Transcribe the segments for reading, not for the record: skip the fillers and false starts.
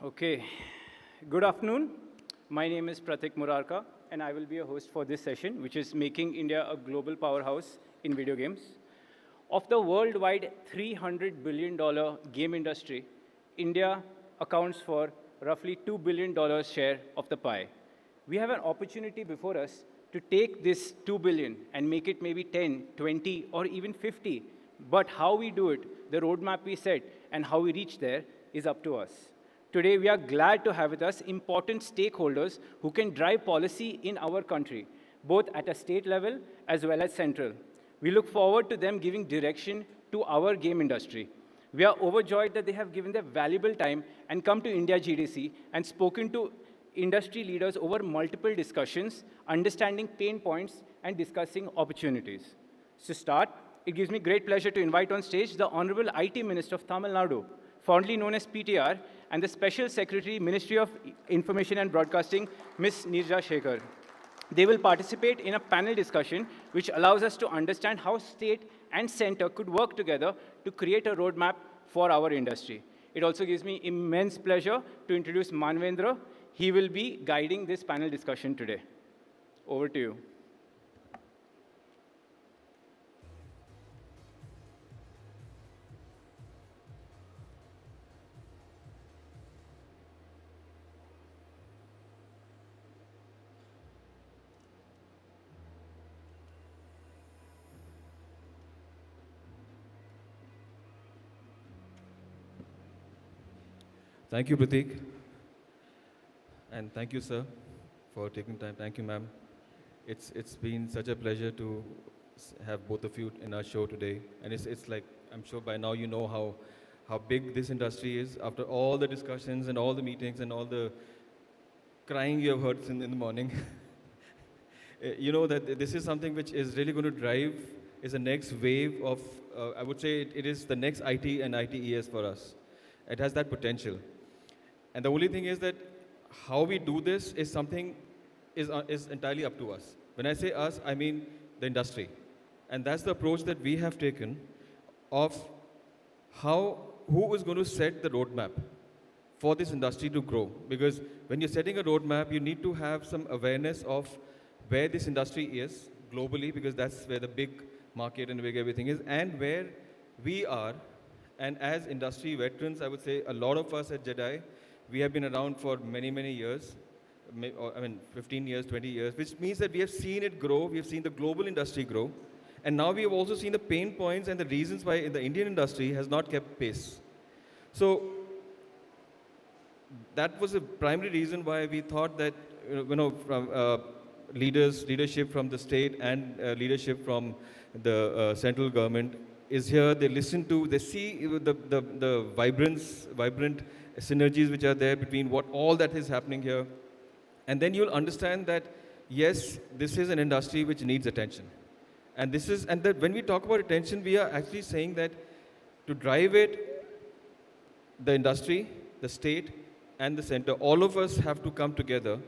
Okay. Good afternoon. My name is Pratik Murarka, and I will be a host for this session, which is making India a global powerhouse in video games. Of the worldwide $300 billion game industry, India accounts for roughly $2 billion share of the pie. We have an opportunity before us to take this 2 billion and make it maybe 10, 20, or even 50. But how we do it, the roadmap we set, and how we reach there is up to us. Today, we are glad to have with us important stakeholders who can drive policy in our country, both at a state level as well as central. We look forward to them giving direction to our game industry. We are overjoyed that they have given their valuable time and come to India GDC and spoken to industry leaders over multiple discussions, understanding pain points and discussing opportunities. To start, it gives me great pleasure to invite on stage the Honorable IT Minister of Tamil Nadu, fondly known as PTR, and the Special Secretary, Ministry of Information and Broadcasting, Ms. Neerja Shekhar. They will participate in a panel discussion which allows us to understand how state and center could work together to create a roadmap for our industry. It also gives me immense pleasure to introduce Manvendra. He will be guiding this panel discussion today. Over to you. Thank you, Pratik. And thank you, sir, for taking time. Thank you, ma'am. It's been such a pleasure to have both of you in our show today. And it's like, I'm sure by now you know how big this industry is. After all the discussions and all the meetings and all the crying you have heard in the morning, you know that this is something which is really going to drive, is the next wave of, I would say it is the next IT and ITES for us. It has that potential. And the only thing is that how we do this is something is entirely up to us. When I say us, I mean the industry. And that's the approach that we have taken of who is going to set the roadmap for this industry to grow. Because when you're setting a roadmap, you need to have some awareness of where this industry is globally, because that's where the big market and where everything is, and where we are. And as industry veterans, I would say a lot of us at GDAI, we have been around for many, many years. 15 years, 20 years, which means that we have seen it grow. We have seen the global industry grow. And now we have also seen the pain points and the reasons why the Indian industry has not kept pace. So that was the primary reason why we thought that, from leadership from the state and leadership from the central government is here. They listen to, they see the vibrant synergies which are there between all that is happening here. And then you'll understand that, yes, this is an industry which needs attention. And that when we talk about attention, we are actually saying that to drive it, the industry, the state, and the center, all of us have to come together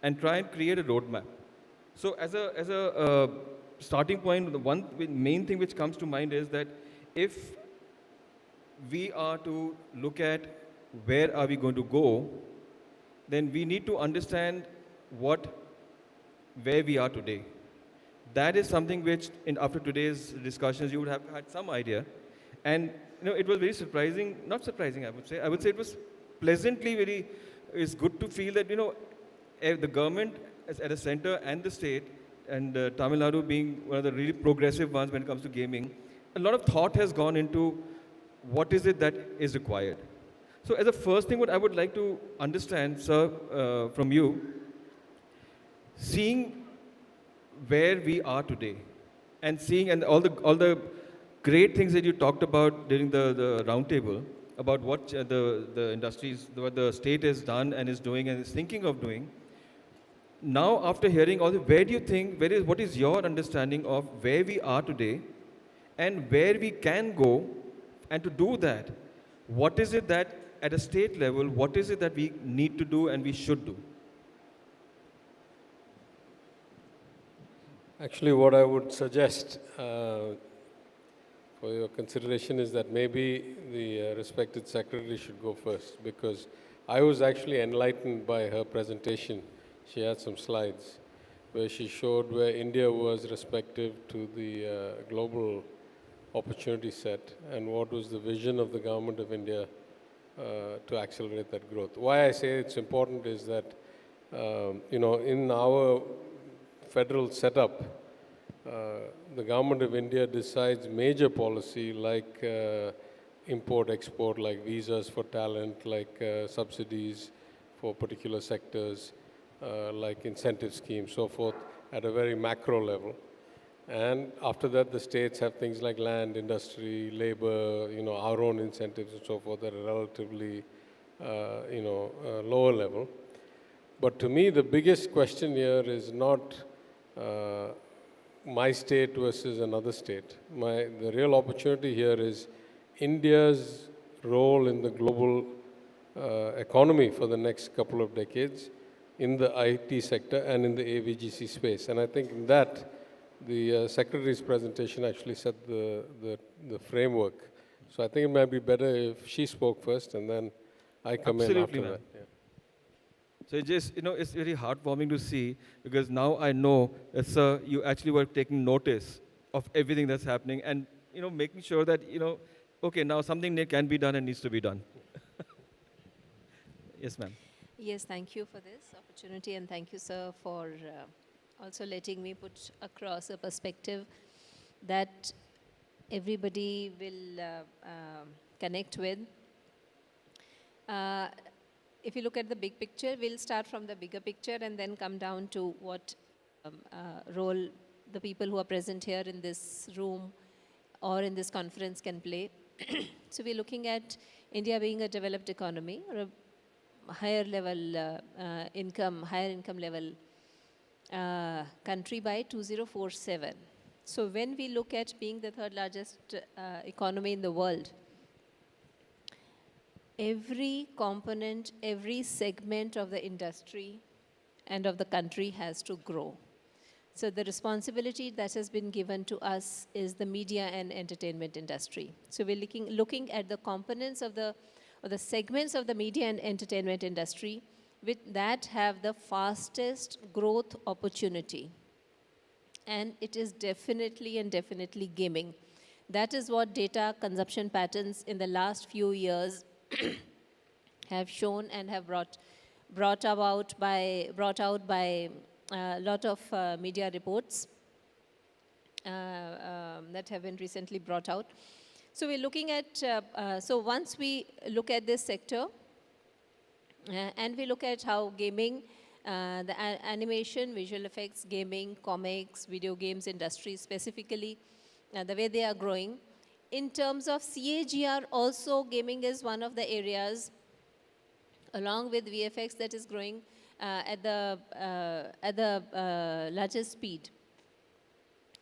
and try and create a roadmap. So as a starting point, the one main thing which comes to mind is that if we are to look at where are we going to go, then we need to understand where we are today. That is something which, after today's discussions, you would have had some idea. And it was very surprising, not surprising, I would say it was pleasantly it's good to feel that, the government at a center and the state, and Tamil Nadu being one of the really progressive ones when it comes to gaming, a lot of thought has gone into what is it that is required. So as a first thing, what I would like to understand, sir, from you, seeing where we are today, and seeing all the great things that you talked about during the roundtable about what the industries, what the state has done and is doing and is thinking of doing. Now, after hearing all where do you think, what is your understanding of where we are today and where we can go? And to do that, what is it that at a state level, what is it that we need to do and we should do? Actually, what I would suggest for your consideration is that maybe the respected secretary should go first, because I was actually enlightened by her presentation. She had some slides where she showed where India was respective to the global opportunity set and what was the vision of the government of India to accelerate that growth. Why I say it's important is that, in our federal setup, the government of India decides major policy like import-export, like visas for talent, like subsidies for particular sectors, like incentive schemes, so forth, at a very macro level. And after that, the states have things like land, industry, labor, our own incentives and so forth that are relatively, lower level. But to me, the biggest question here is not my state versus another state. The real opportunity here is India's role in the global economy for the next couple of decades in the IT sector and in the AVGC space. And I think in that, the Secretary's presentation actually set the framework. So I think it might be better if she spoke first and then I come in after that. Yeah. So it just, it's very heartwarming to see, because now I know that, sir, you actually were taking notice of everything that's happening and, making sure that, okay, now something can be done and needs to be done. Yes, ma'am. Yes, thank you for this opportunity, and thank you, sir, for also letting me put across a perspective that everybody will connect with. If you look at the big picture, we'll start from the bigger picture and then come down to what role the people who are present here in this room or in this conference can play. So we're looking at India being a developed economy, or a higher income level country by 2047. So when we look at being the third largest economy in the world, every component, every segment of the industry and of the country has to grow. So the responsibility that has been given to us is the media and entertainment industry. So we're looking at the components of the segments of the media and entertainment industry that have the fastest growth opportunity. And it is definitely gaming. That is what data consumption patterns in the last few years have shown and have brought out by a lot of media reports that have been recently brought out. So we're looking at, so once we look at this sector, and we look at how gaming, the animation, visual effects, gaming, comics, video games industry specifically, the way they are growing. In terms of CAGR also, gaming is one of the areas, along with VFX, that is growing at the largest speed.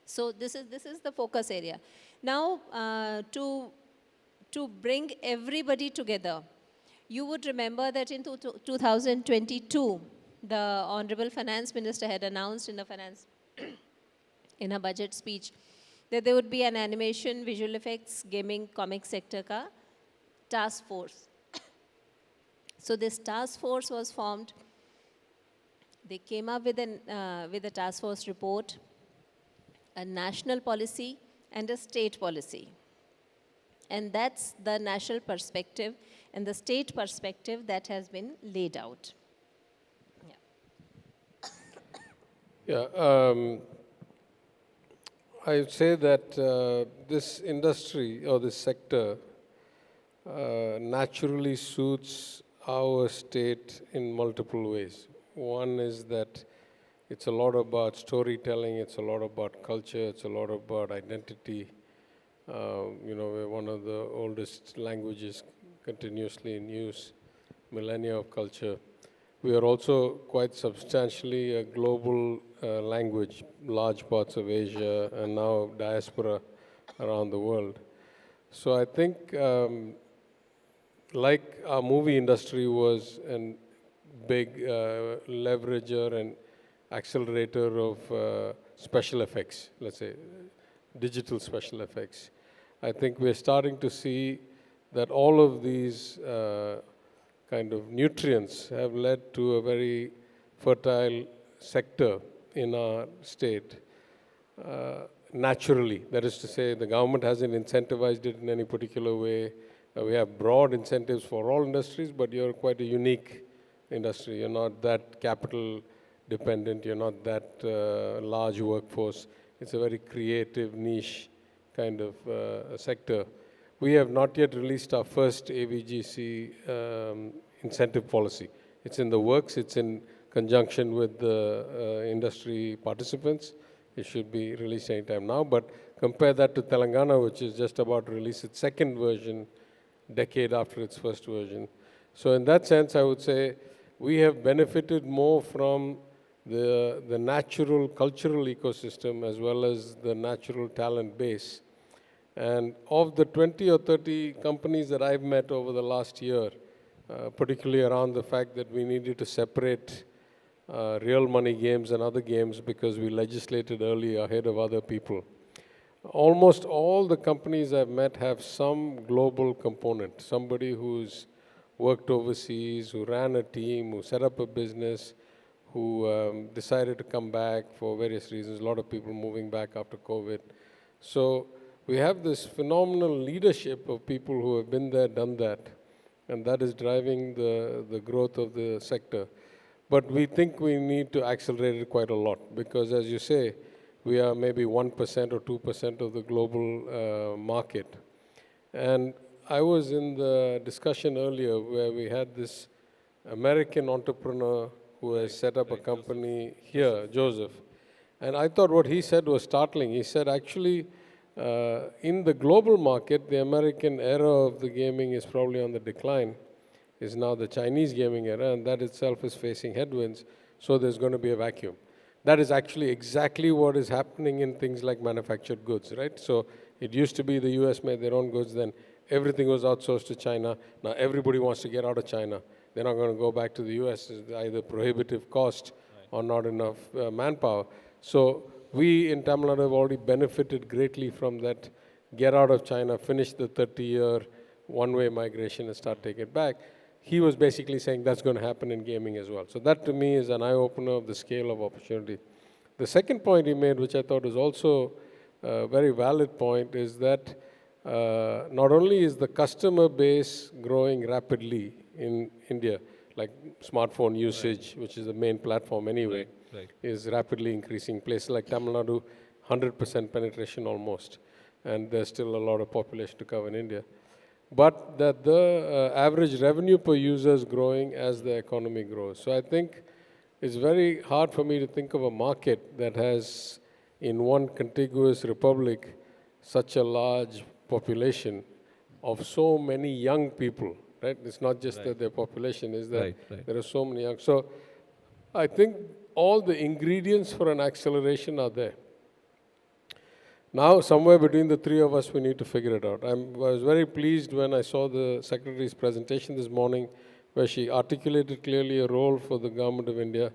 So this is the focus area. Now, to bring everybody together, you would remember that in 2022, the Honorable Finance Minister had announced in her budget speech that there would be an animation, visual effects, gaming, comic sector ka task force. So this task force was formed. They came up with a task force report, a national policy and a state policy. And that's the national perspective and the state perspective that has been laid out. Yeah, I would say that this industry or this sector naturally suits our state in multiple ways. One is that it's a lot about storytelling, it's a lot about culture, it's a lot about identity. We're one of the oldest languages continuously in use, millennia of culture. We are also quite substantially a global language, large parts of Asia and now diaspora around the world. So I think like our movie industry was a big leverager and accelerator of special effects, let's say, digital special effects. I think we're starting to see that all of these kind of nutrients have led to a very fertile sector in our state. Naturally, that is to say, the government hasn't incentivized it in any particular way. We have broad incentives for all industries, but you're quite a unique industry. You're not that capital dependent. You're not that large workforce. It's a very creative, niche kind of sector. We have not yet released our first AVGC incentive policy. It's in the works. It's in conjunction with the industry participants. It should be released anytime now. But compare that to Telangana, which is just about to release its second version, decade after its first version. So in that sense, I would say we have benefited more from the natural cultural ecosystem as well as the natural talent base. And of the 20 or 30 companies that I've met over the last year, particularly around the fact that we needed to separate real money games and other games because we legislated early ahead of other people. Almost all the companies I've met have some global component, somebody who's worked overseas, who ran a team, who set up a business, who decided to come back for various reasons, a lot of people moving back after COVID. So we have this phenomenal leadership of people who have been there, done that, and that is driving the growth of the sector. But we think we need to accelerate it quite a lot because, as you say, we are maybe 1% or 2% of the global market. And I was in the discussion earlier where we had this American entrepreneur who has set up a company here, Joseph. And I thought what he said was startling. He said, actually, in the global market, the American era of the gaming is probably on the decline. Is now the Chinese gaming era, and that itself is facing headwinds, so there's going to be a vacuum. That is actually exactly what is happening in things like manufactured goods, right? So it used to be the US made their own goods, then everything was outsourced to China. Now everybody wants to get out of China. They're not going to go back to the US. It's either prohibitive cost or not enough manpower. So we in Tamil Nadu have already benefited greatly from that get out of China, finish the 30-year one-way migration and start taking it back. He was basically saying that's going to happen in gaming as well. So that to me is an eye-opener of the scale of opportunity. The second point he made, which I thought is also a very valid point, is that not only is the customer base growing rapidly in India, like smartphone usage, which is the main platform anyway, is rapidly increasing. Places like Tamil Nadu, 100% penetration almost. And there's still a lot of population to cover in India. But that the average revenue per user is growing as the economy grows. So I think it's very hard for me to think of a market that has, in one contiguous republic, such a large population of so many young people, right? It's not just that their population is that there are so many young. So I think all the ingredients for an acceleration are there. Now, somewhere between the three of us, we need to figure it out. I was very pleased when I saw the Secretary's presentation this morning, where she articulated clearly a role for the Government of India,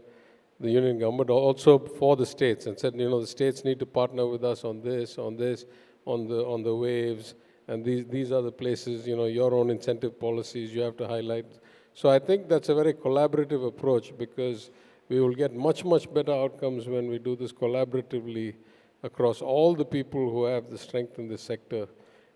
the Union Government, also for the states, and said, you know, the states need to partner with us on this, on the waves, and these are the places, you know, your own incentive policies you have to highlight. So I think that's a very collaborative approach because we will get much, much better outcomes when we do this collaboratively across all the people who have the strength in this sector.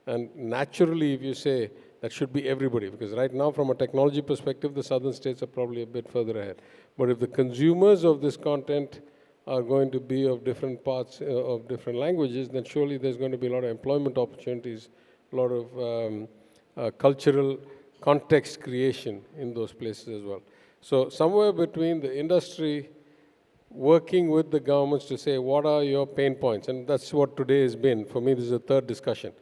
And naturally, if you say, that should be everybody, because right now, from a technology perspective, the southern states are probably a bit further ahead. But if the consumers of this content are going to be of different parts, of different languages, then surely there's going to be a lot of employment opportunities, a lot of cultural context creation in those places as well. So somewhere between the industry working with the governments to say, what are your pain points? And that's what today has been. For me, this is the third discussion.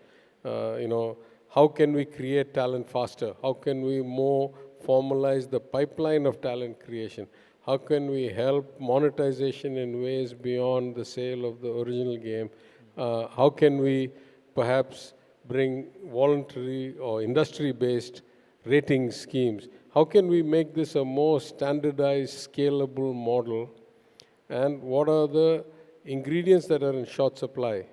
You know, how can we create talent faster? How can we more formalize the pipeline of talent creation? How can we help monetization in ways beyond the sale of the original game? How can we perhaps bring voluntary or industry-based rating schemes? How can we make this a more standardized, scalable model? And what are the ingredients that are in short supply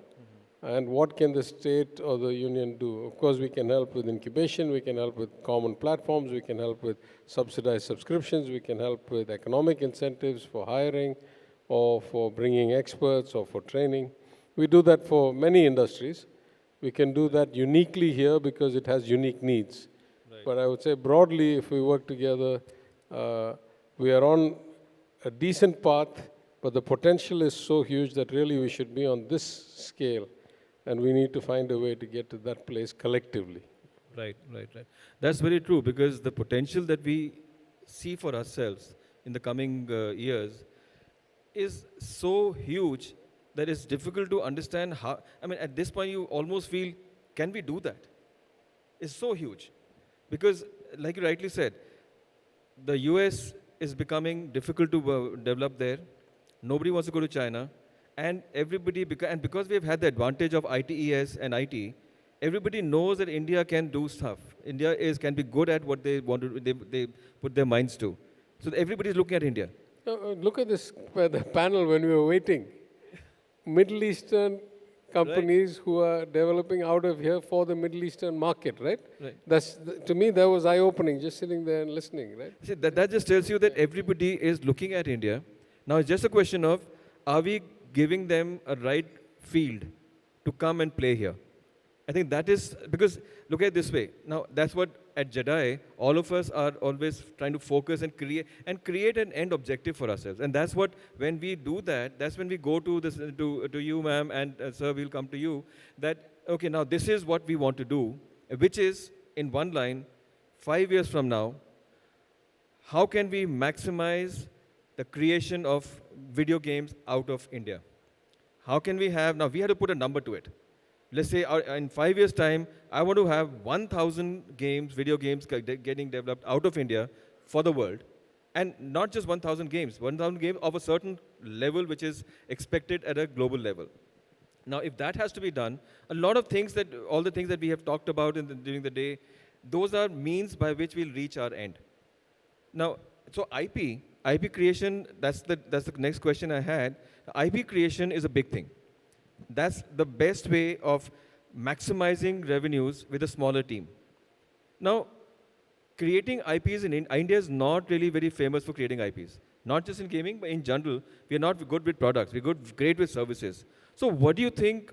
And what can the state or the union do? Of course, we can help with incubation, we can help with common platforms, we can help with subsidized subscriptions, we can help with economic incentives for hiring or for bringing experts or for training. We do that for many industries. We can do that uniquely here because it has unique needs. Right. But I would say broadly, if we work together, we are on a decent path, but the potential is so huge that really we should be on this scale. And we need to find a way to get to that place collectively. Right. That's very true, because the potential that we see for ourselves in the coming years is so huge that it's difficult to understand how. I mean, at this point, you almost feel, can we do that? It's so huge. Because, like you rightly said, the US is becoming difficult to develop there. Nobody wants to go to China. And everybody, and because we've had the advantage of ITES and IT, everybody knows that India can do stuff. India can be good at what they want to, they put their minds to. So everybody's looking at India. Look at this, the panel when we were waiting. Middle Eastern companies who are developing out of here for the Middle Eastern market, right? To me, that was eye-opening, just sitting there and listening, right? See, that just tells you that everybody is looking at India. Now it's just a question of, are we giving them a right field to come and play here? I think that is, because look at it this way. Now, that's what at GDAI, all of us are always trying to focus and create an end objective for ourselves. And that's what, when we do that, that's when we go to this, to you, ma'am, and sir, we'll come to you, that, okay, now this is what we want to do, which is, in one line, 5 years from now, how can we maximize the creation of video games out of India? How can we have, now we have to put a number to it. Let's say in 5 years' time, I want to have 1,000 games, video games getting developed out of India for the world. And not just 1,000 games, 1,000 games of a certain level which is expected at a global level. Now, if that has to be done, a lot of things that, all the things that we have talked about during the day, those are means by which we'll reach our end. Now, so IP creation, that's the next question I had. IP creation is a big thing. That's the best way of maximizing revenues with a smaller team. Now, creating IPs in India is not really very famous for creating IPs. Not just in gaming, but in general, we are not good with products. We're great with services. So what do you think,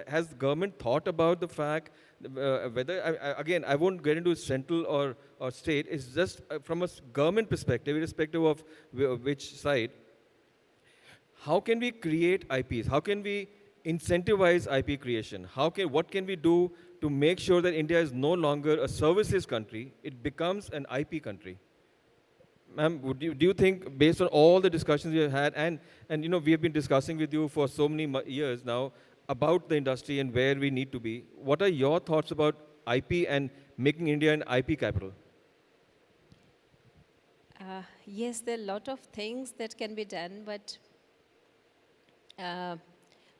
has the government thought about the fact, whether, again, I won't get into central or state, it's just from a government perspective, irrespective of which side, how can we create IPs? How can we incentivize IP creation? What can we do to make sure that India is no longer a services country, it becomes an IP country? Ma'am, do you think, based on all the discussions we have had, and you know, we have been discussing with you for so many years now about the industry and where we need to be, what are your thoughts about IP and making India an IP capital? Yes, there are a lot of things that can be done, but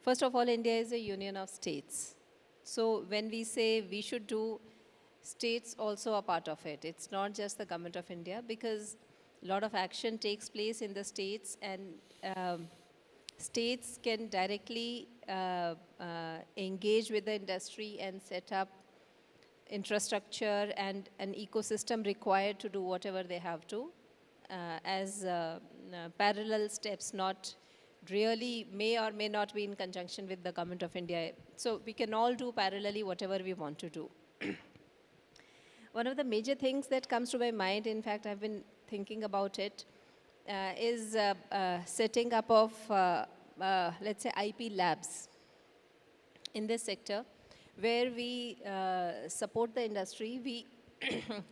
first of all, India is a union of states. So when we say we should do, states also are part of it. It's not just the government of India, because a lot of action takes place in the states, and states can directly engage with the industry and set up infrastructure and an ecosystem required to do whatever they have to as parallel steps, not really may or may not be in conjunction with the government of India. So we can all do parallelly whatever we want to do. One of the major things that comes to my mind, in fact, I've been thinking about it, is setting up of, let's say, IP labs in this sector, where we support the industry, we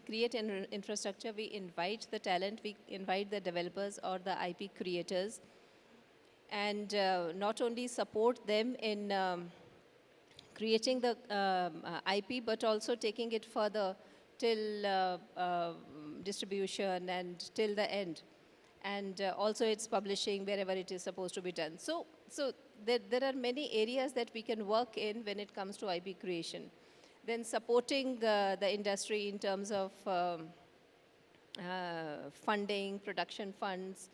create an infrastructure, we invite the talent, we invite the developers or the IP creators, and not only support them in creating the IP, but also taking it further till distribution and till the end. And also its publishing wherever it is supposed to be done. So there are many areas that we can work in when it comes to IP creation. Then supporting the industry in terms of funding, production funds,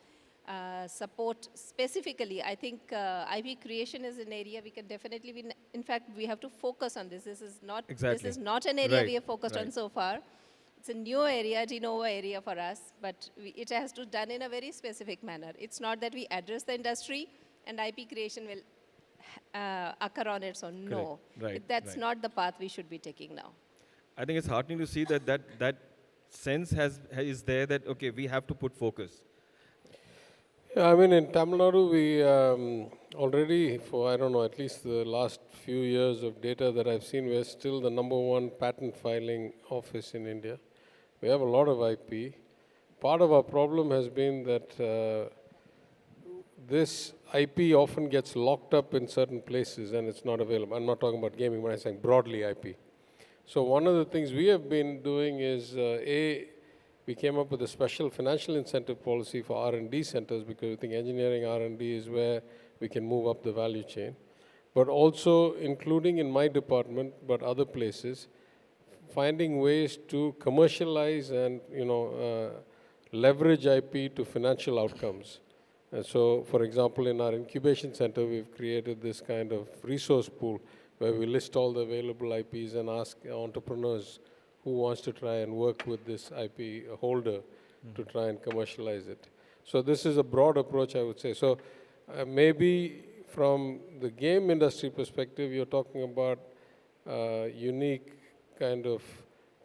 support specifically. I think IP creation is an area we can definitely be, in fact, we have to focus on this. This is not, Exactly. this is not an area Right, we have focused on right. so far. It's a new area, de novo area for us, but it has to be done in a very specific manner. It's not that we address the industry and IP creation will occur on its own. No, Right, that's right. not the path we should be taking now. I think it's heartening to see that sense is there that, okay, we have to put focus. Yeah, I mean, in Tamil Nadu, we already, for, I don't know, at least the last few years of data that I've seen, we're still the #1 patent filing office in India. We have a lot of IP. Part of our problem has been that this IP often gets locked up in certain places and it's not available. I'm not talking about gaming, but I'm saying broadly IP. So one of the things we have been doing is, we came up with a special financial incentive policy for R&D centers because we think engineering R&D is where we can move up the value chain. But also, including in my department, but other places, finding ways to commercialize and, leverage IP to financial outcomes. And so, for example, in our incubation center, we've created this kind of resource pool where we list all the available IPs and ask entrepreneurs who wants to try and work with this IP holder to try and commercialize it. So this is a broad approach, I would say. So maybe from the game industry perspective, you're talking about unique kind of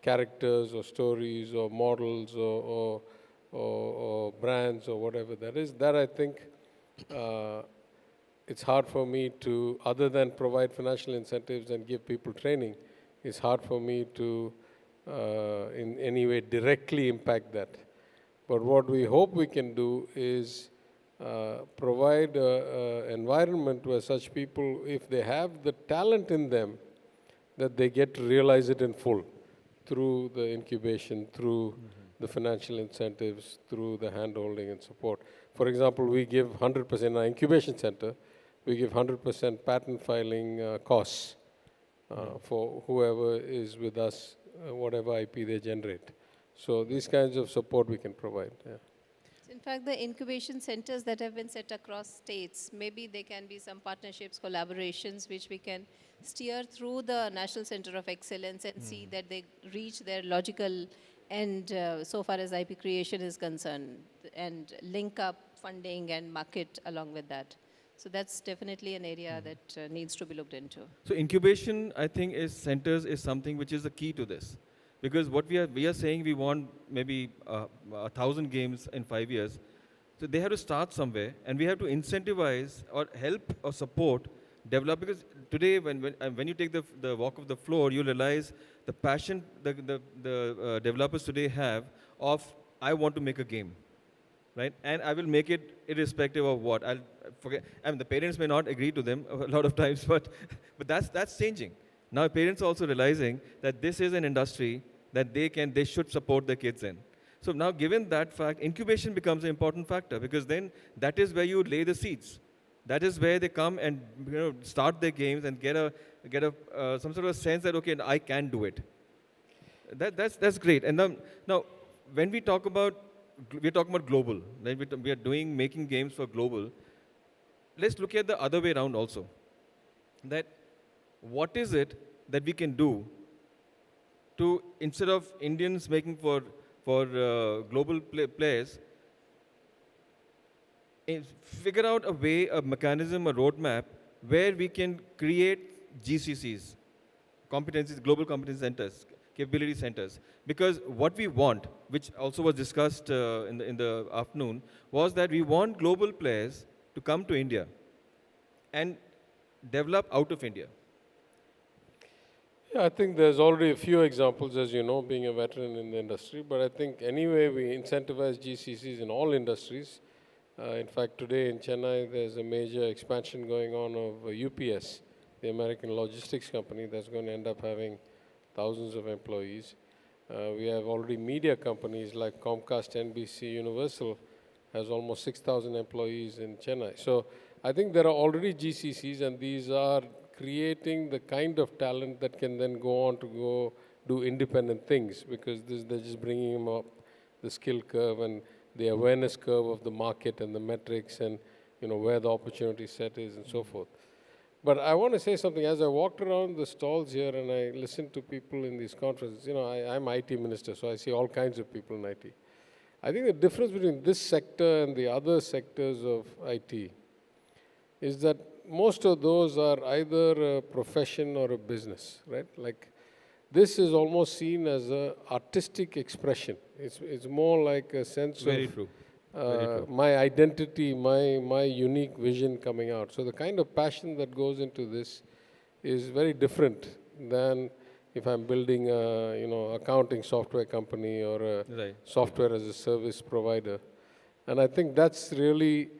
characters or stories or models or brands or whatever that is. That I think it's hard for me to, other than provide financial incentives and give people training, it's hard for me to in any way directly impact that. But what we hope we can do is provide an environment where such people, if they have the talent in them, that they get to realize it in full through the incubation, through the financial incentives, through the hand-holding and support. For example, we give 100% in our incubation center, we give 100% patent filing costs for whoever is with us, whatever IP they generate. So these kinds of support we can provide. Yeah. In fact, the incubation centers that have been set across states, maybe there can be some partnerships, collaborations, which we can steer through the National Center of Excellence and see that they reach their logical end so far as IP creation is concerned, and link up funding and market along with that. So that's definitely an area that needs to be looked into. So incubation, I think, centers is something which is the key to this. Because what we are saying, we want maybe 1,000 games in 5 years. So they have to start somewhere, and we have to incentivize or help or support develop. Because today, when you take the walk of the floor, you realize the passion the developers today have of, I want to make a game, right? And I will make it irrespective of what. I'll forget. I mean, the parents may not agree to them a lot of times, but that's changing. Now parents are also realizing that this is an industry that they should support their kids in. So now, given that fact, incubation becomes an important factor, because then that is where you lay the seeds. That is where they come and start their games and get some sort of sense that, okay, I can do it. That's great. And now when we're talking about global, right? We are making games for global. Let's look at the other way around also. That what is it that we can do to, instead of Indians making for global players, figure out a way, a mechanism, a roadmap where we can create GCCs, competencies, global competence centers, capability centers. Because what we want, which also was discussed in the afternoon, was that we want global players to come to India and develop out of India. Yeah, I think there's already a few examples, as you know, being a veteran in the industry. But I think anyway, we incentivize GCCs in all industries. In fact, today in Chennai, there's a major expansion going on of UPS, the American logistics company, that's going to end up having thousands of employees. We have already media companies like Comcast, NBC, Universal has almost 6,000 employees in Chennai. So I think there are already GCCs, and these are creating the kind of talent that can then go on to go do independent things, because they're just bringing them up the skill curve, and the awareness curve of the market and the metrics and, where the opportunity set is and so forth. But I want to say something. As I walked around the stalls here and I listened to people in these conferences, I'm IT minister, so I see all kinds of people in IT. I think the difference between this sector and the other sectors of IT is that most of those are either a profession or a business, right? Like, this is almost seen as an artistic expression. It's more like a sense Very of true. Very true. my identity, my unique vision coming out. So the kind of passion that goes into this is very different than if I'm building a, accounting software company or a Right. software as a service provider. And I think that's really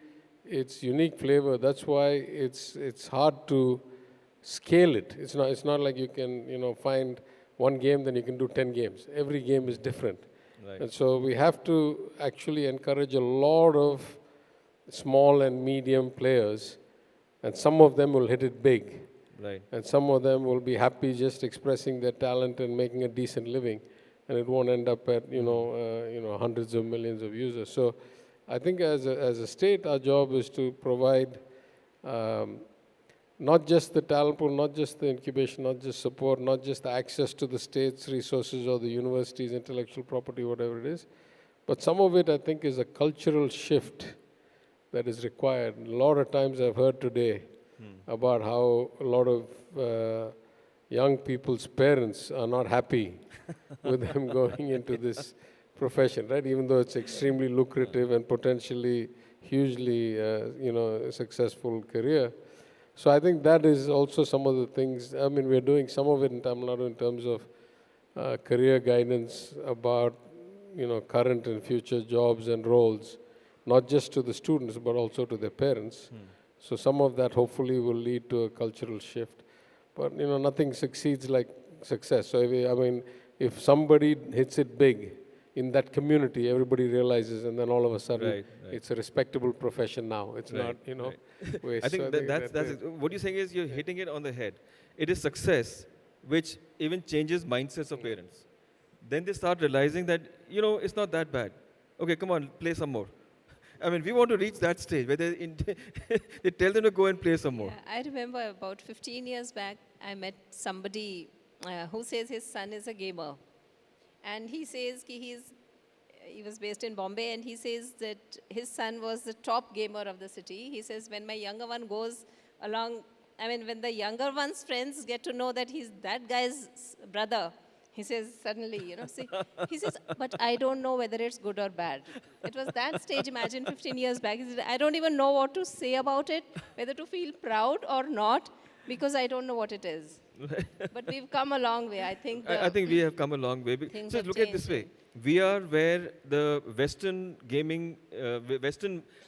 its unique flavor. That's why it's hard to scale it. It's not like you can, find one game, then you can do 10 games. Every game is different. Right. And so we have to actually encourage a lot of small and medium players, and some of them will hit it big. Right. And some of them will be happy just expressing their talent and making a decent living, and it won't end up at, hundreds of millions of users. So I think as a state, our job is to provide not just the talent pool, not just the incubation, not just support, not just the access to the state's resources or the university's intellectual property, whatever it is, but some of it, I think, is a cultural shift that is required. A lot of times I've heard today about how a lot of young people's parents are not happy with them going into this profession, right? Even though it's extremely lucrative and potentially hugely, successful career. So I think that is also some of the things. I mean, we're doing some of it in Tamil Nadu in terms of career guidance about, current and future jobs and roles, not just to the students, but also to their parents. So some of that hopefully will lead to a cultural shift. But, nothing succeeds like success. So, if somebody hits it big in that community, everybody realizes, and then all of a sudden, Right. it's a respectable profession now. It's Right, not, right. waste. I think So that's what you're saying is you're hitting it on the head. It is success which even changes mindsets of parents. Then they start realizing that, it's not that bad. Okay, come on, play some more. I mean, we want to reach that stage where they tell them to go and play some more. Yeah, I remember about 15 years back, I met somebody who says his son is a gamer. And he says he was based in Bombay, and he says that his son was the top gamer of the city. He says, when my younger one goes along, when the younger one's friends get to know that he's that guy's brother, he says, suddenly, see, he says, but I don't know whether it's good or bad. It was that stage, imagine 15 years back. He said, I don't even know what to say about it, whether to feel proud or not, because I don't know what it is. But we've come a long way. I think I think we have come a long way. Things So have look at it this way. changed. We are where the Western gaming,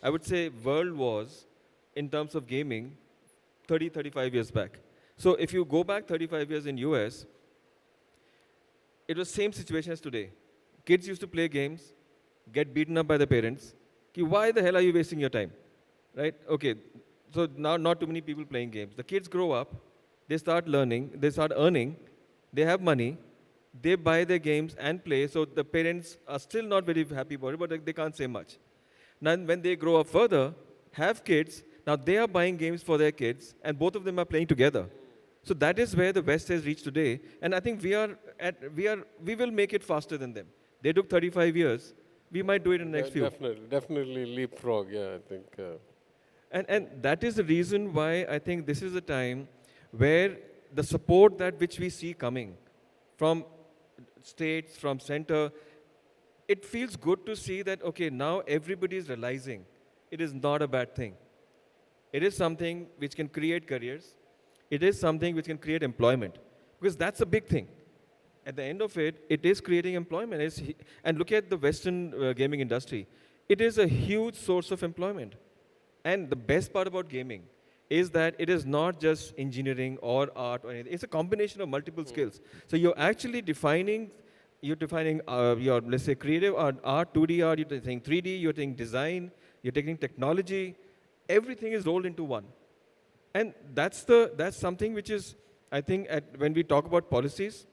I would say, world was in terms of gaming 30, 35 years back. So if you go back 35 years in US, it was same situation as today. Kids used to play games, get beaten up by the parents. Why the hell are you wasting your time? Right? Okay. So now not too many people playing games. The kids grow up, they start learning, they start earning, they have money, they buy their games and play. So the parents are still not very happy about it, but they can't say much. Now when they grow up further, have kids, now they are buying games for their kids, and both of them are playing together. So that is where the West has reached today, and I think we will make it faster than them. They took 35 years. We might do it in the next few. Definitely leapfrog. Yeah, I think. And that is the reason why I think this is a time where the support which we see coming from states, from center, it feels good to see that, okay, now everybody is realizing it is not a bad thing. It is something which can create careers. It is something which can create employment, because that's a big thing. At the end of it, it is creating employment. And look at the Western gaming industry. It is a huge source of employment. And the best part about gaming is that it is not just engineering or art or anything. It's a combination of multiple skills. So you're actually defining your, let's say, creative art, 2D art, you're taking 3D, you're taking design, you're taking technology. Everything is rolled into one. And that's something which is, I think, when we talk about policies,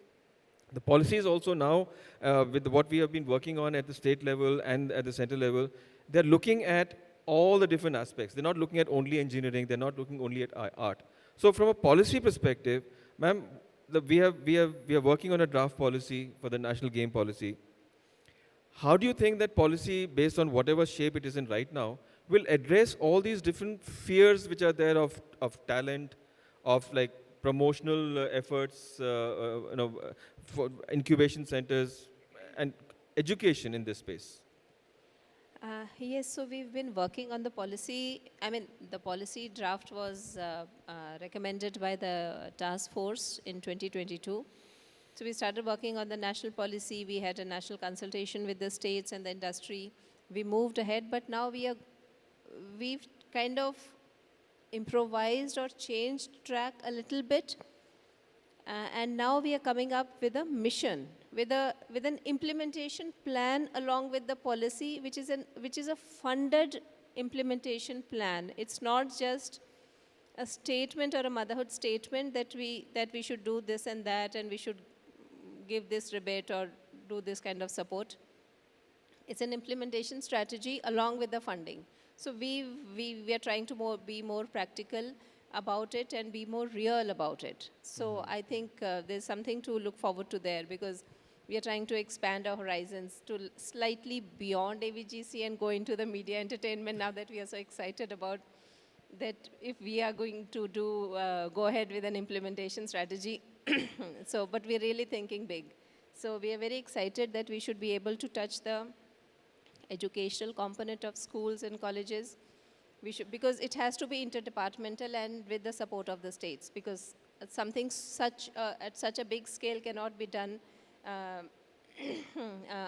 The policies also now, with what we have been working on at the state level and at the center level, they're looking at all the different aspects. They're not looking at only engineering. They're not looking only at art. So from a policy perspective, ma'am, we are working on a draft policy for the national game policy. How do you think that policy, based on whatever shape it is in right now, will address all these different fears which are there of talent, of like promotional efforts, for incubation centers, and education in this space? Yes, so we've been working on the policy. I mean, the policy draft was recommended by the task force in 2022. So we started working on the national policy. We had a national consultation with the states and the industry. We moved ahead, but now we've kind of improvised or changed track a little bit. And now we are coming up with a mission, with an implementation plan along with the policy, which is a funded implementation plan. It's not just a statement or a motherhood statement that we should do this and that, and we should give this rebate or do this kind of support. It's an implementation strategy along with the funding. So we are trying to be more practical about it and be more real about it. So I think there's something to look forward to there, because we are trying to expand our horizons to slightly beyond AVGC and go into the media entertainment now that we are so excited about that if we are going to go ahead with an implementation strategy. So, but we're really thinking big. So we are very excited that we should be able to touch the educational component of schools and colleges. We should, because it has to be interdepartmental and with the support of the states, because something at such a big scale cannot be done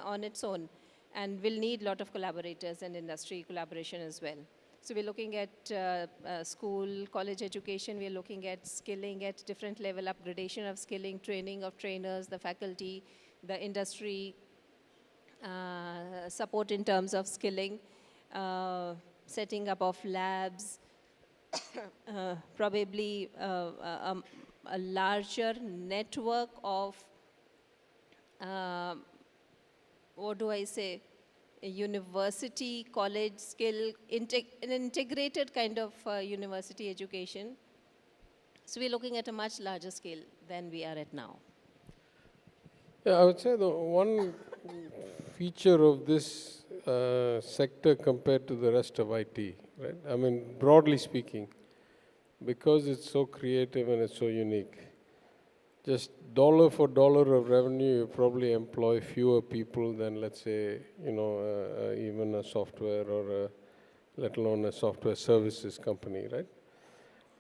on its own, and will need a lot of collaborators and industry collaboration as well. So we're looking at school, college education. We're looking at skilling at different level, upgradation of skilling, training of trainers, the faculty, the industry, support in terms of skilling, setting up of labs, probably a larger network of, what do I say, a university, college skill, an integrated kind of university education. So we're looking at a much larger scale than we are at now. Yeah, I would say the one feature of this sector compared to the rest of IT, right? I mean, broadly speaking, because it's so creative and it's so unique, just dollar for dollar of revenue, you probably employ fewer people than, let's say, even a software or let alone a software services company, right?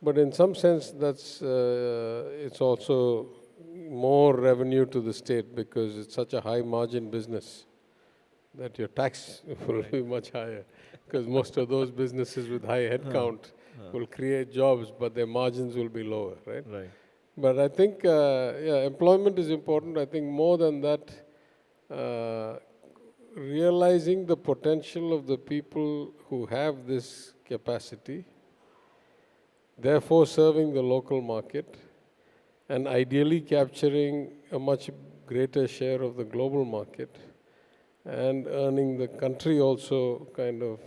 But in some sense, that's it's also more revenue to the state, because it's such a high margin business that your tax will be much higher, because most of those businesses with high headcount will create jobs, but their margins will be lower, right? Right. But I think, employment is important. I think more than that, realizing the potential of the people who have this capacity, therefore serving the local market, and ideally capturing a much greater share of the global market, and earning the country also kind of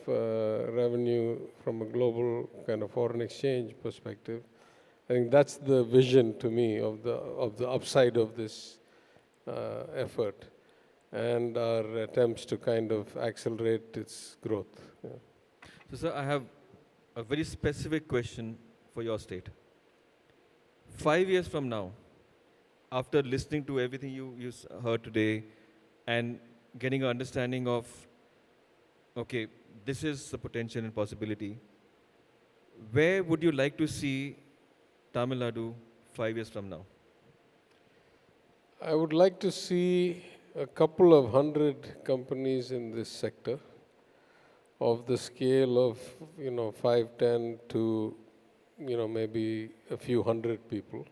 revenue from a global kind of foreign exchange perspective. I think that's the vision to me of the upside of this effort, and our attempts to kind of accelerate its growth. Yeah. So, sir, I have a very specific question for your state. 5 years from now, after listening to everything you heard today and getting an understanding of, okay, this is the potential and possibility, where would you like to see Tamil Nadu 5 years from now? I would like to see a couple of 100 companies in this sector of the scale of, 5, 10 to, maybe a few hundred people.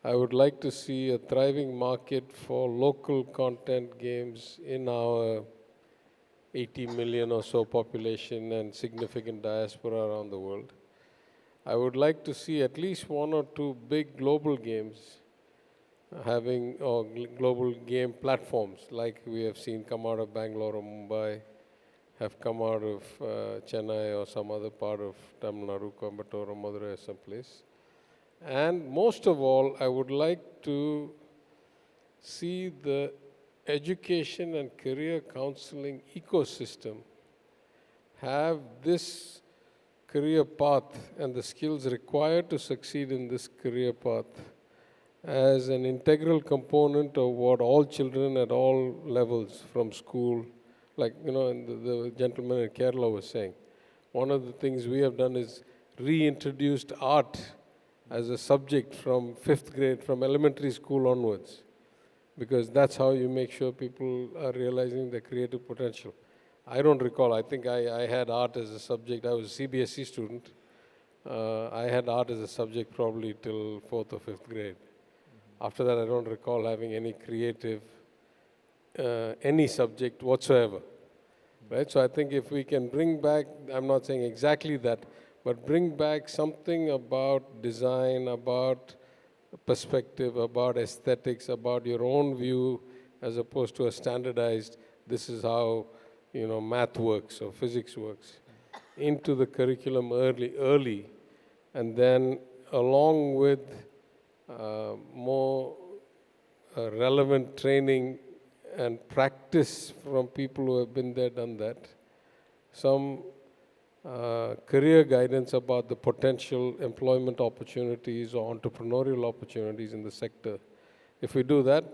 I would like to see a thriving market for local content games in our 80 million or so population and significant diaspora around the world. I would like to see at least 1 or 2 big global games having global game platforms like we have seen come out of Bangalore or Mumbai, have come out of Chennai or some other part of Tamil Nadu, Coimbatore or Madurai or someplace. And most of all, I would like to see the education and career counseling ecosystem have this career path and the skills required to succeed in this career path as an integral component of what all children at all levels from school, like, the gentleman in Kerala was saying. One of the things we have done is reintroduced art as a subject from 5th grade, from elementary school onwards, because that's how you make sure people are realizing their creative potential. I don't recall, I think I had art as a subject. I was a CBSE student. I had art as a subject probably till 4th or 5th grade. After that, I don't recall having any creative, any subject whatsoever, right? So I think if we can bring back, I'm not saying exactly that, but bring back something about design, about perspective, about aesthetics, about your own view, as opposed to a standardized, this is how, math works or physics works, into the curriculum early, and then along with more relevant training and practice from people who have been there, done that, some career guidance about the potential employment opportunities or entrepreneurial opportunities in the sector. If we do that,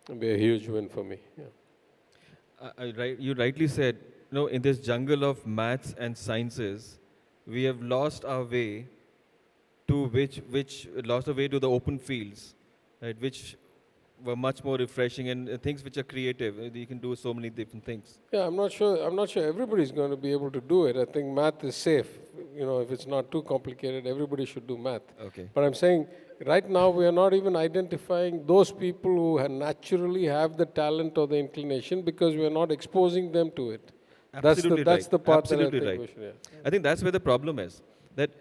it'll be a huge win for me. Yeah. You rightly said, in this jungle of maths and sciences, we have lost our way to lost our way to the open fields, right, which were much more refreshing and things which are creative. You can do so many different things. Yeah, I'm not sure everybody's going to be able to do it. I think math is safe. If it's not too complicated, everybody should do math. Okay. But I'm saying right now we are not even identifying those people who naturally have the talent or the inclination because we are not exposing them to it. Absolutely that's the part Absolutely that I think right. we should, yeah. I think that's where the problem is, that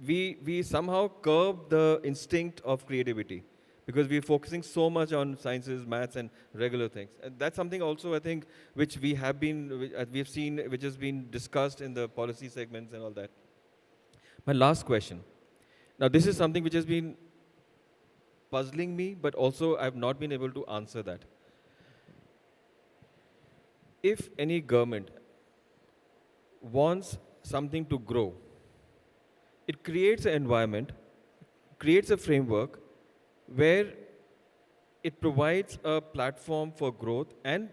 we somehow curb the instinct of creativity because we're focusing so much on sciences, maths, and regular things. And that's something also, I think, which we have seen, which has been discussed in the policy segments and all that. My last question. Now, this is something which has been puzzling me, but also I've not been able to answer that. If any government wants something to grow, it creates an environment, creates a framework where it provides a platform for growth and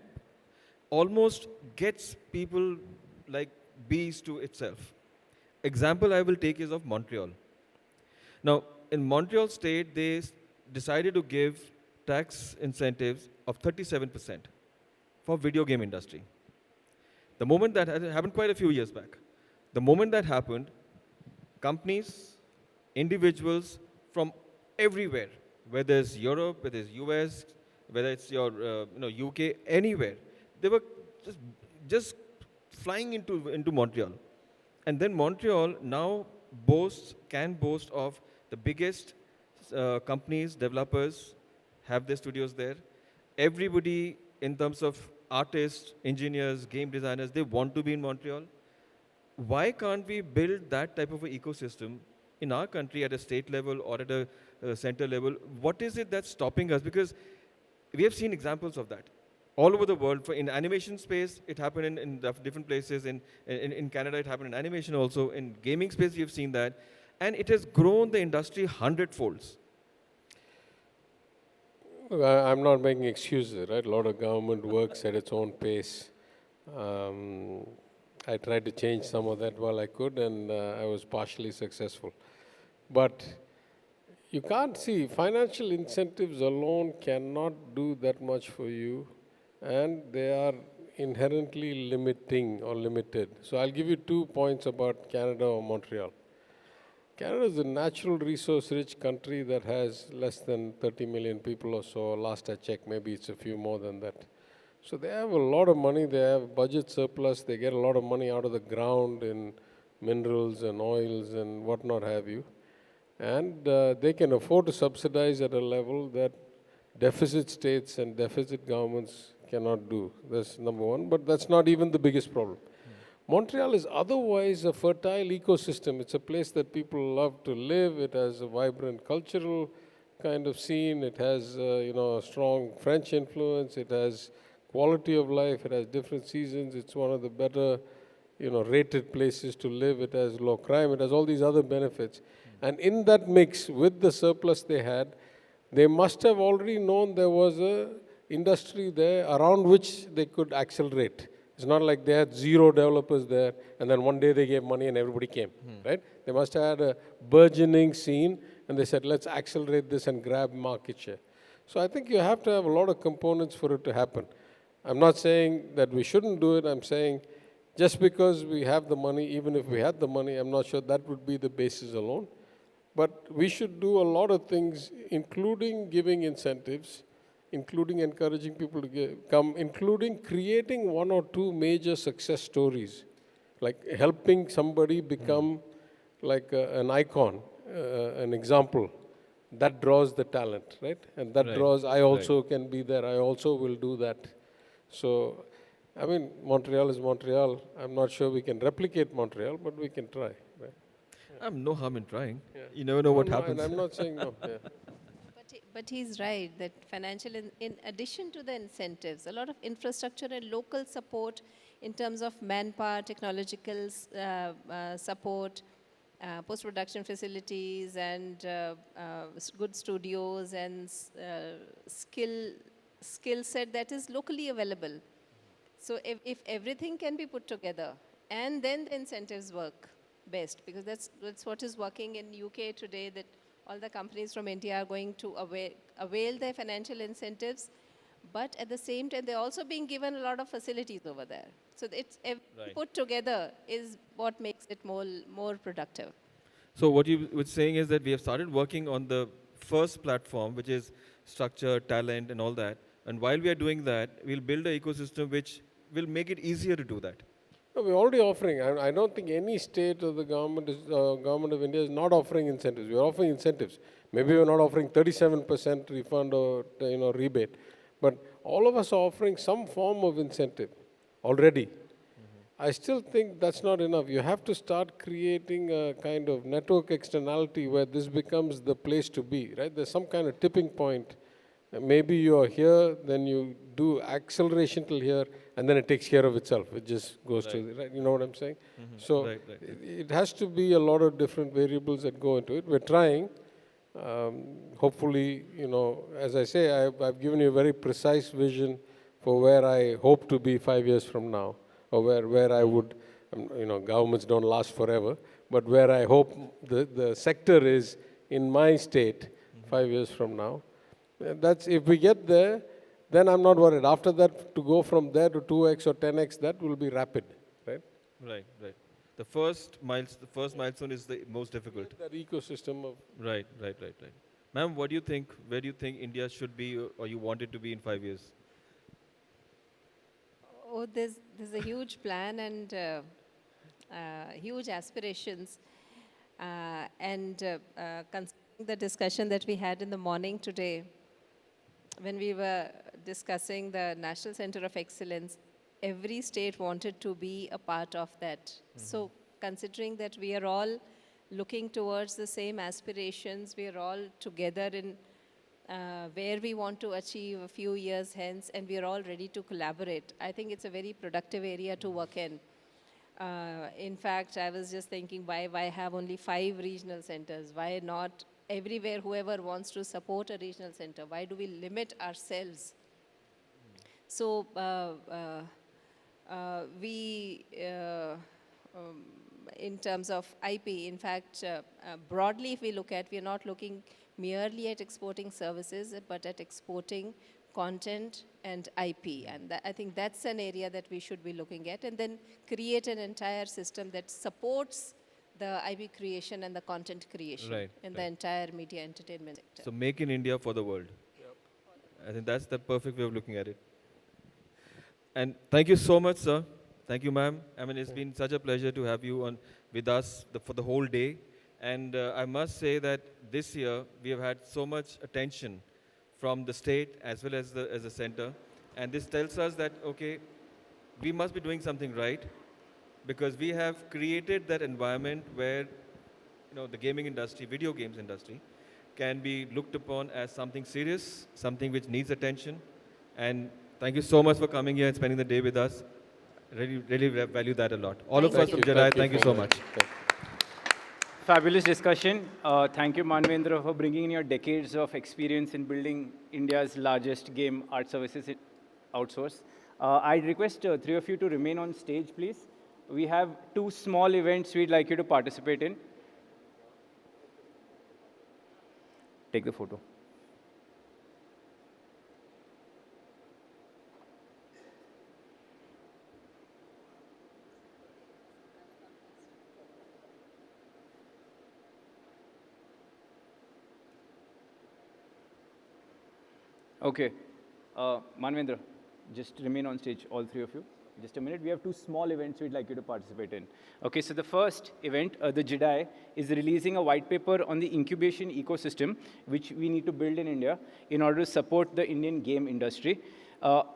almost gets people like bees to itself. Example I will take is of Montreal. Now, in Montreal state, they decided to give tax incentives of 37% for video game industry. The moment that happened quite a few years back. The moment that happened, companies, individuals from everywhere, whether it's Europe, whether it's US, whether it's your UK, anywhere, they were just flying into Montreal. And then Montreal now can boast of the biggest companies, developers, have their studios there. Everybody in terms of artists, engineers, game designers, they want to be in Montreal. Why can't we build that type of an ecosystem in our country at a state level or at a center level? What is it that's stopping us? Because we have seen examples of that all over the world. In animation space, it happened in different places. In Canada, it happened in animation also. In gaming space, we have seen that. And it has grown the industry 100-folds. Look, I'm not making excuses, right? A lot of government works at its own pace. I tried to change some of that while I could, and I was partially successful. But you can't see, financial incentives alone cannot do that much for you, and they are inherently limiting or limited. So I'll give you 2 points about Canada or Montreal. Canada is a natural resource-rich country that has less than 30 million people or so. Last I checked, maybe it's a few more than that. So they have a lot of money. They have budget surplus. They get a lot of money out of the ground in minerals and oils and whatnot have you. And they can afford to subsidize at a level that deficit states and deficit governments cannot do. That's number one, but that's not even the biggest problem. Montreal is otherwise a fertile ecosystem. It's a place that people love to live. It has a vibrant cultural kind of scene. It has, a strong French influence. It has quality of life. It has different seasons. It's one of the better, rated places to live. It has low crime. It has all these other benefits. And in that mix, with the surplus they had, they must have already known there was a industry there around which they could accelerate. It's not like they had zero developers there and then one day they gave money and everybody came, right? They must have had a burgeoning scene and they said, let's accelerate this and grab market share. So I think you have to have a lot of components for it to happen. I'm not saying that we shouldn't do it. I'm saying just because we have the money, even if we had the money, I'm not sure that would be the basis alone. But we should do a lot of things, including giving incentives, including encouraging people to come, including creating one or two major success stories, like helping somebody become like an icon, an example. That draws the talent, right? And that draws, I also can be there, I also will do that. So, I mean, Montreal is Montreal. I'm not sure we can replicate Montreal, but we can try, right? No harm in trying. You never know what happens. And I'm not saying no. Yeah. But he's right that financial, in addition to the incentives, a lot of infrastructure and local support in terms of manpower, technological support, post-production facilities and good studios and skill set that is locally available. So if everything can be put together and then the incentives work best, because that's what is working in UK today, that all the companies from India are going to avail their financial incentives, but at the same time, they're also being given a lot of facilities over there. So it's put together is what makes it more productive. So what you were saying is that we have started working on the first platform, which is structure, talent, and all that. And while we are doing that, we'll build an ecosystem which will make it easier to do that. No, we're already offering. I don't think any state or the government of India is not offering incentives. We're offering incentives. Maybe we're not offering 37% refund or rebate, but all of us are offering some form of incentive already. I still think that's not enough. You have to start creating a kind of network externality where this becomes the place to be, right? There's some kind of tipping point. Maybe you are here, then you do acceleration till here, and then it takes care of itself. It just goes to the right. You know what I'm saying? So it has to be a lot of different variables that go into it. We're trying. Hopefully, as I say, I've given you a very precise vision for where I hope to be 5 years from now, or where I would, governments don't last forever, but where I hope the sector is in my state 5 years from now. That's, if we get there, then I'm not worried. After that, to go from there to 2x or 10x, that will be rapid, right? Right. The first milestone is the most difficult. That ecosystem of... Right. Ma'am, what do you think? Where do you think India should be, or you want it to be in 5 years? Oh, there's a huge plan and huge aspirations. Considering the discussion that we had in the morning today, when we were discussing the National Center of Excellence, every state wanted to be a part of that. So considering that we are all looking towards the same aspirations, we are all together in where we want to achieve a few years hence, and we are all ready to collaborate. I think it's a very productive area to work in. In fact, I was just thinking, why have only 5 regional centers? Why not everywhere, whoever wants to support a regional center? Why do we limit ourselves? So in terms of IP, in fact, broadly if we look at, we are not looking merely at exporting services, but at exporting content and IP. And I think that's an area that we should be looking at, and then create an entire system that supports the IP creation and the content creation in the entire media entertainment sector. So make in India for the world. Yep. I think that's the perfect way of looking at it. And thank you so much, sir. Thank you, ma'am. I mean, it's been such a pleasure to have you with us for the whole day. And I must say that this year, we have had so much attention from the state as well as the center. And this tells us that, okay, we must be doing something right, because we have created that environment where the gaming industry, video games industry, can be looked upon as something serious, something which needs attention. And thank you so much for coming here and spending the day with us. Really value that a lot. All of us from GDAI, thank you so much. Fabulous discussion. Thank you, Manvendra, for bringing in your decades of experience in building India's largest game art services outsource. I'd request three of you to remain on stage, please. We have two small events we'd like you to participate in. Take the photo. Okay. Manvendra, just remain on stage, all three of you. Just a minute. We have two small events we'd like you to participate in. Okay, so the first event, the GDAI, is releasing a white paper on the incubation ecosystem, which we need to build in India in order to support the Indian game industry.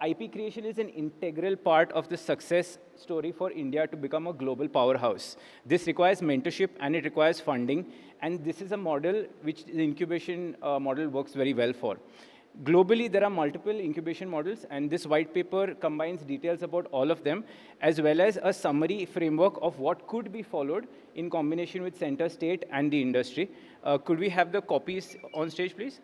IP creation is an integral part of the success story for India to become a global powerhouse. This requires mentorship and it requires funding, and this is a model which the incubation model works very well for. Globally, there are multiple incubation models, and this white paper combines details about all of them, as well as a summary framework of what could be followed in combination with center, state, and the industry. Could we have the copies on stage, please?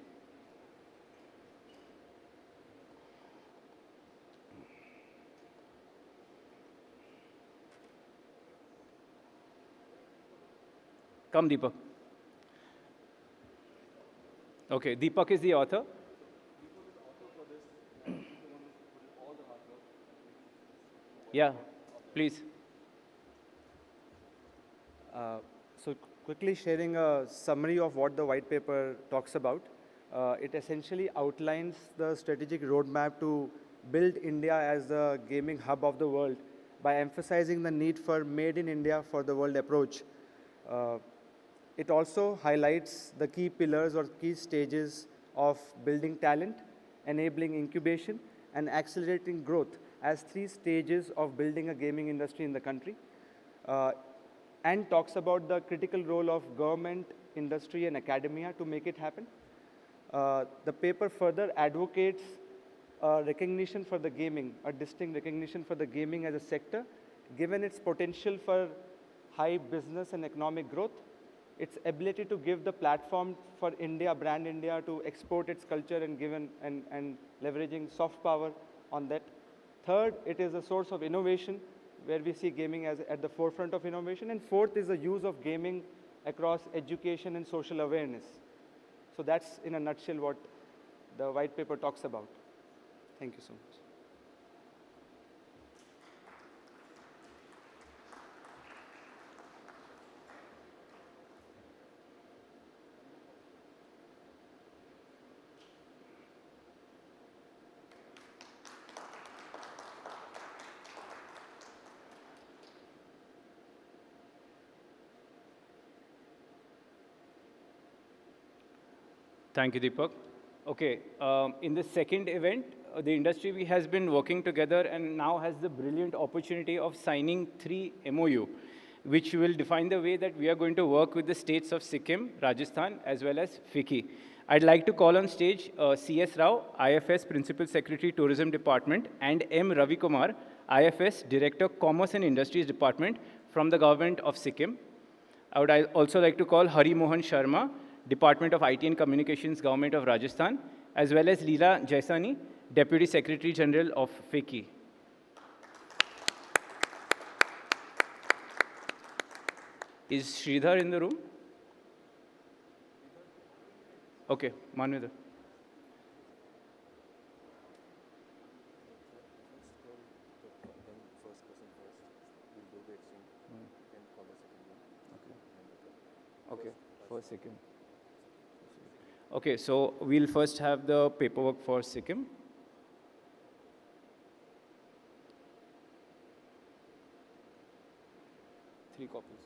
Come, Deepak. Okay, Deepak is the author. Yeah, please. So quickly sharing a summary of what the white paper talks about. It essentially outlines the strategic roadmap to build India as the gaming hub of the world by emphasizing the need for made in India for the world approach. It also highlights the key pillars or key stages of building talent, enabling incubation, and accelerating growth as 3 stages of building a gaming industry in the country, and talks about the critical role of government, industry, and academia to make it happen. The paper further advocates recognition for the gaming, a distinct recognition for the gaming as a sector, given its potential for high business and economic growth, its ability to give the platform for India, brand India, to export its culture and leveraging soft power on that. Third, it is a source of innovation, where we see gaming as at the forefront of innovation. And fourth is the use of gaming across education and social awareness. So that's, in a nutshell, what the white paper talks about. Thank you so much. Thank you, Deepak. Okay, in the second event, the industry has been working together and now has the brilliant opportunity of signing 3 MOU, which will define the way that we are going to work with the states of Sikkim, Rajasthan, as well as FICCI. I'd like to call on stage C.S. Rao, IFS Principal Secretary, Tourism Department, and M. Ravi Kumar, IFS Director, Commerce and Industries Department from the Government of Sikkim. I would also like to call Hari Mohan Sharma, Department of IT and Communications, Government of Rajasthan, as well as Leela Jaisani, Deputy Secretary General of FICCI. Is Sridhar in the room? Okay, Manvendra. Okay, first Sikkim. Okay, so we'll first have the paperwork for Sikkim. Three copies.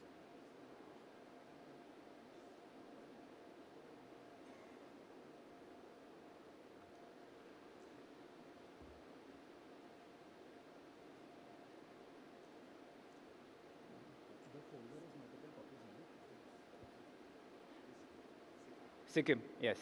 Sikkim, yes.